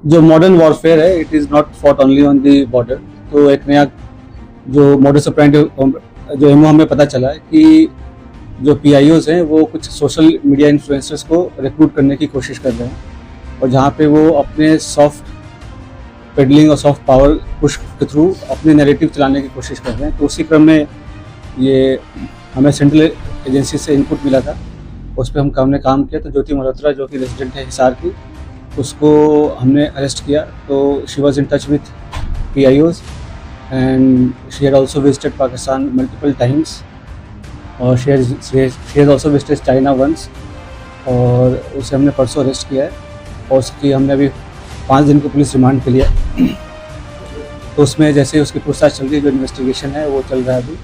जो modern warfare है it is not fought only on the border. तो एक नया जो मॉडर्स ऑपरेंडी जो एमओ हमें पता चला है कि जो पीआईओज हैं वो कुछ सोशल मीडिया इन्फ्लुएंसर्स को रिक्रूट करने की कोशिश कर रहे हैं, और जहाँ पे वो अपने सॉफ्ट पेडलिंग और सॉफ्ट पावर पुश के थ्रू अपने नैरेटिव चलाने की कोशिश कर रहे हैं। तो उसी क्रम में ये हमें सेंट्रल एजेंसी से इनपुट मिला था, उस पर हमने काम किया। तो ज्योति मल्होत्रा जो कि रेजिडेंट है हिसार की, उसको हमने अरेस्ट किया। तो she was in touch with PIOs and she had also visited Pakistan multiple times, और she has also visited China once, और उसे हमने परसों अरेस्ट किया है और उसकी हमने अभी 5 दिन की पुलिस रिमांड के लिए। तो उसमें जैसे उसकी पूछताछ चल रही है, जो इन्वेस्टिगेशन है वो चल रहा है अभी,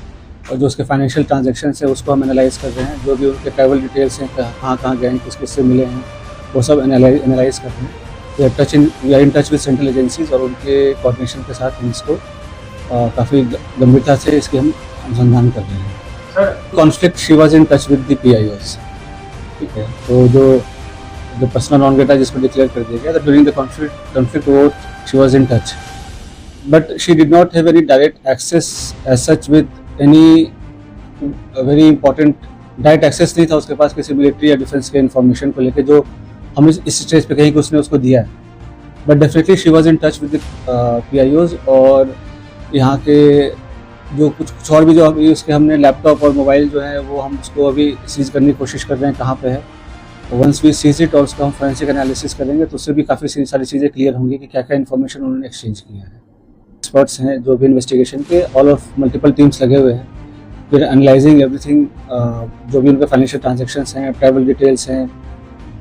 और जो उसके फाइनेंशियल ट्रांजैक्शन है उसको हम एनालाइज कर रहे हैं। जो भी उनके ट्रैवल डिटेल्स हैं, कहाँ कहाँ गए हैं, किस किस से मिले हैं, वो सब एनालाइज कर रहे हैं। We are in touch with central agencies, और उनके कोऑर्डिनेशन के साथ हम इसको काफ़ी गंभीरता से इसके हम अनुसंधान कर रहे हैं। Conflict she was in touch with the PIOs, ठीक है। तो जो पर्सनल नॉन ग्रेटा जिसको डिक्लेयर कर दिया गया था ड्यूरिंग द कॉन्फ्लिक्ट वो she was in touch, but she did not have any direct access as such with any very important. Direct access नहीं था उसके पास किसी मिलिट्री या डिफेंस के इन्फॉर्मेशन को लेकर जो हम इस स्टेज पे कहीं कि उसने उसको दिया है, but definitely she was in touch with पीआईओज। और यहाँ के जो कुछ और भी जो अभी उसके हमने लैपटॉप और मोबाइल जो है वो हम उसको अभी सीज करने की कोशिश कर रहे हैं कहाँ पे है। वंस वी सीज इट और उसका हम फोरेंसिक एनालिसिस करेंगे तो उससे भी काफ़ी सारी चीज़ें क्लियर होंगी कि क्या क्या इन्फॉर्मेशन उन्होंने एक्सचेंज किया है। एक्सपर्ट्स हैं जो भी इन्वेस्टिगेशन के, ऑल ऑफ मल्टीपल टीम्स लगे हुए हैं, फिर एनालाइजिंग एवरीथिंग, जो भी उनके फाइनेंशियल ट्रांजेक्शंस हैं, ट्रैवल डिटेल्स हैं,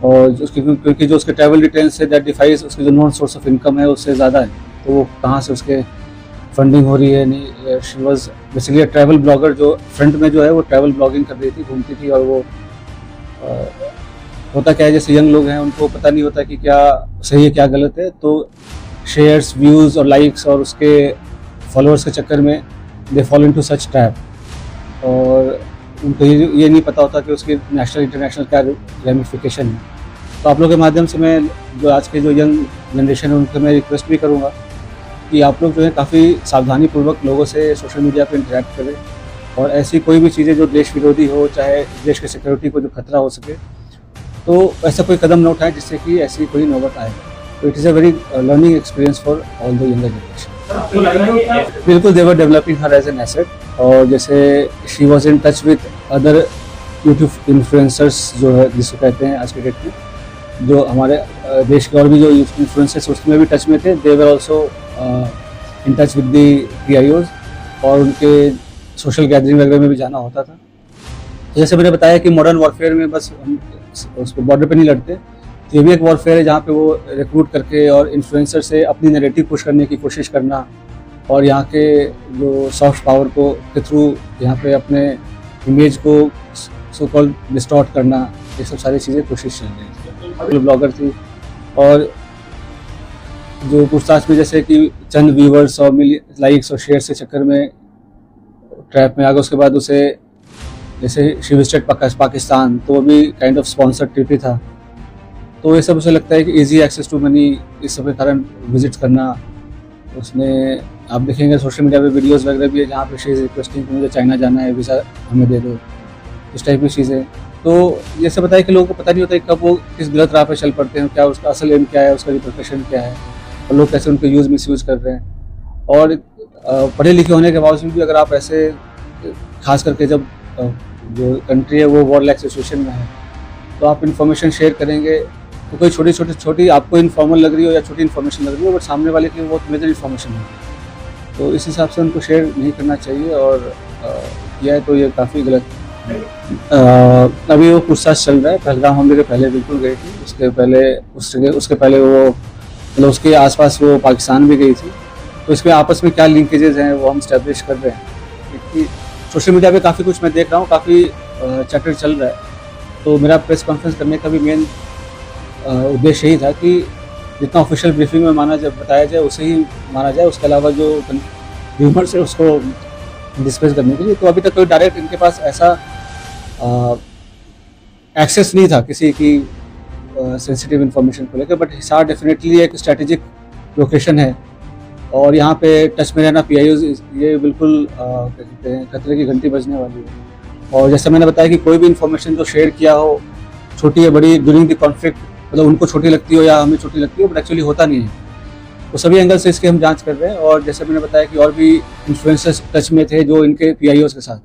और क्योंकि जो उसके ट्रैवल डिटेल्स है दैट डिफाइज उसकी जो नॉन सोर्स ऑफ इनकम है उससे ज़्यादा है, तो वो कहाँ से उसके फंडिंग हो रही है। नहीं, she was basically travel blogger, जो फ्रंट में जो है वो ट्रैवल ब्लॉगिंग कर रही थी, घूमती थी। और वो होता क्या है, जैसे यंग लोग हैं उनको पता नहीं होता कि क्या सही है क्या गलत है, तो शेयर्स, व्यूज़ और लाइक्स और उसके फॉलोअर्स के चक्कर में they follow into such trap, और उनको ये नहीं पता होता कि उसकी नेशनल इंटरनेशनल क्या रेमिफिकेशन है। तो आप लोगों के माध्यम से मैं जो आज के जो यंग जनरेशन है उनसे मैं रिक्वेस्ट भी करूँगा कि आप लोग जो है काफ़ी सावधानीपूर्वक लोगों से सोशल मीडिया पर इंटरेक्ट करें, और ऐसी कोई भी चीज़ें जो देश विरोधी हो, चाहे देश की सिक्योरिटी को जो खतरा हो सके, तो ऐसा कोई कदम न उठाएं जिससे कि ऐसी कोई नौबत आए। तो it is a very learning experience for all the younger generation. बिल्कुल, they were developing her as an asset, और जैसे she was in touch with other YouTube influencers जो है जिसको कहते हैं आज के डेट में, जो हमारे देश के और भी जो इन्फ्लुएंसर्स उसमें भी टच में थे। They were also in touch with the PIOs, और उनके सोशल गैदरिंग वगैरह में भी जाना होता था। जैसे मैंने बताया कि मॉडर्न वॉरफेयर में बस हम उसको बॉर्डर पे नहीं लड़ते, तो ये भी एक वॉरफेयर है जहाँ पे वो रिक्रूट करके और इन्फ्लुएंसर से अपनी नैरेटिव पुश करने की कोशिश करना, और यहाँ के जो सॉफ्ट पावर को के थ्रू यहाँ पे अपने इमेज को सो कॉल्ड डिस्टॉर्ट करना, ये सब सारी चीज़ें कोशिश चल रही थी। ब्लॉगर थी, और जो पूछताछ में जैसे कि चंद व्यूवर्स और लाइक्स और शेयर के चक्कर में ट्रैप में आ गया, उसके बाद उसे जैसे शी विजिटेड पाकिस्तान, तो वो भी काइंड ऑफ स्पॉन्सर्ड ट्रिप ही था। तो ये सब उसे लगता है कि इजी एक्सेस टू मनी, इस सब के कारण विजिट करना। उसने आप देखेंगे सोशल मीडिया पे वीडियोस वगैरह भी है जहाँ पे शी इज़ रिक्वेस्टिंग कि मुझे चाइना जाना है, वीज़ा हमें दे दो, इस टाइप की चीज़ें। तो ये सब बताया कि लोगों को पता नहीं होता कि कब वो किस गलत राह पे चल पड़ते हैं, क्या उसका असल एम क्या है, उसका रिप्रिकॉशन क्या है, और लोग कैसे उनके यूज़ मिसयूज़ कर रहे हैं। और पढ़े लिखे होने के बावजूद भी अगर आप ऐसे, खास करके जब जो कंट्री है वो वॉर लाइक सिचुएशन में है, तो आप इन्फॉर्मेशन शेयर करेंगे तो कोई छोटी आपको इन्फॉर्मल लग रही हो या छोटी इन्फॉर्मेशन लग रही हो, बट सामने वाले के लिए बहुत मेजर इन्फॉर्मेशन है, तो इस हिसाब से उनको शेयर नहीं करना चाहिए। और किया है तो ये काफ़ी गलत। अभी वो पूछताछ चल रहा है। पहलगाम हमले के पहले बिल्कुल गई थी, उसके पहले वो मतलब उसके आसपास वो पाकिस्तान भी गई थी। तो इसमें आपस में क्या लिंकेजेस हैं वो हम स्टैब्लिश कर रहे हैं, क्योंकि सोशल मीडिया पे काफ़ी कुछ मैं देख रहा हूँ, काफ़ी चैटर चल रहा है। तो मेरा प्रेस कॉन्फ्रेंस करने का भी मेन उद्देश्य यही था कि जितना ऑफिशियल ब्रीफिंग में बताया जाए उसे ही माना जाए, उसके अलावा जो र्यूमर्स है उसको डिस्कस करने के लिए। तो अभी तक कोई डायरेक्ट इनके पास ऐसा एक्सेस नहीं था किसी की सेंसिटिव इन्फॉर्मेशन को लेकर, बट हिसार डेफिनेटली एक स्ट्रेटेजिक लोकेशन है और यहाँ पे टच में रहना PIOs ये बिल्कुल क्या कहते हैं खतरे की घंटी बजने वाली है। और जैसा मैंने बताया कि कोई भी इन्फॉर्मेशन जो शेयर किया हो, छोटी या बड़ी, ड्यूरिंग द कॉन्फ्लिक्ट, मतलब उनको छोटी लगती हो या हमें छोटी लगती हो, बट एक्चुअली होता नहीं है। तो सभी एंगल से इसकी हम जांच कर रहे हैं। और जैसे मैंने बताया कि और भी इन्फ्लुएंसर्स टच में थे जो इनके PIOs के साथ,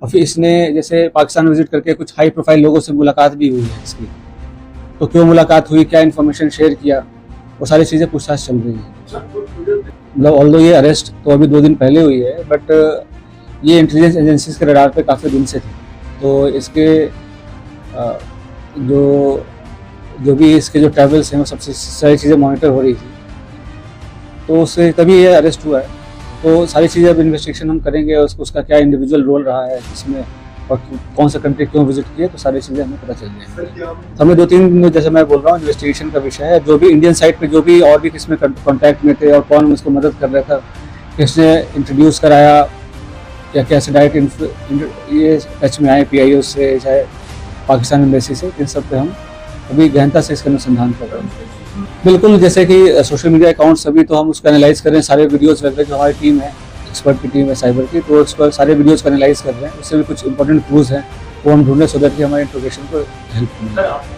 और फिर इसने जैसे पाकिस्तान विजिट करके कुछ हाई प्रोफाइल लोगों से मुलाकात भी हुई है इसकी। तो क्यों मुलाकात हुई, क्या इन्फॉर्मेशन शेयर किया, वो सारी चीज़ें पूछताछ चल रही है। मतलब ऑल्दो ये अरेस्ट तो अभी 2 दिन पहले हुई है, बट ये इंटेलिजेंस एजेंसीज के रडार पे काफ़ी दिन से थी। तो इसके जो भी इसके जो ट्रैवल्स हैं वो सबसे सारी चीज़ें मॉनिटर हो रही थी, तो उससे तभी ये अरेस्ट हुआ है। तो सारी चीज़ें अब इन्वेस्टिगेशन हम करेंगे, उसका क्या इंडिविजुअल रोल रहा है इसमें और कौन सा कंट्री क्यों विजिट किए, तो सारी चीज़ें हमें पता चल जाएंगी। हमें 2-3 दिन, जैसे मैं बोल रहा हूँ, इन्वेस्टिगेशन का विषय है। जो भी इंडियन साइड पे जो भी और भी किसमें कॉन्टैक्ट में थे और कौन उसको मदद कर रहा था, किसने इंट्रोड्यूस कराया या कैसे डायरेक्ट ये टच में आए PIOs से, चाहे पाकिस्तान एम्बेसी से, इन सब पे हम अभी गहनता से इसका अनुसंधान कर रहे हैं। बिल्कुल, जैसे कि सोशल मीडिया अकाउंट्स सभी, तो हम उसको एनालाइज कर रहे हैं। सारे वीडियोस वगैरह जो हमारी टीम है, एक्सपर्ट की टीम है साइबर की, तो उसको सारे वीडियोस को एनालाइज कर रहे हैं। उससे भी कुछ इंपॉर्टेंट क्लूज हैं वो हम ढूंढ रहे हैं, सो दैट कि हमारे इंट्रोगेशन को हेल्प करें।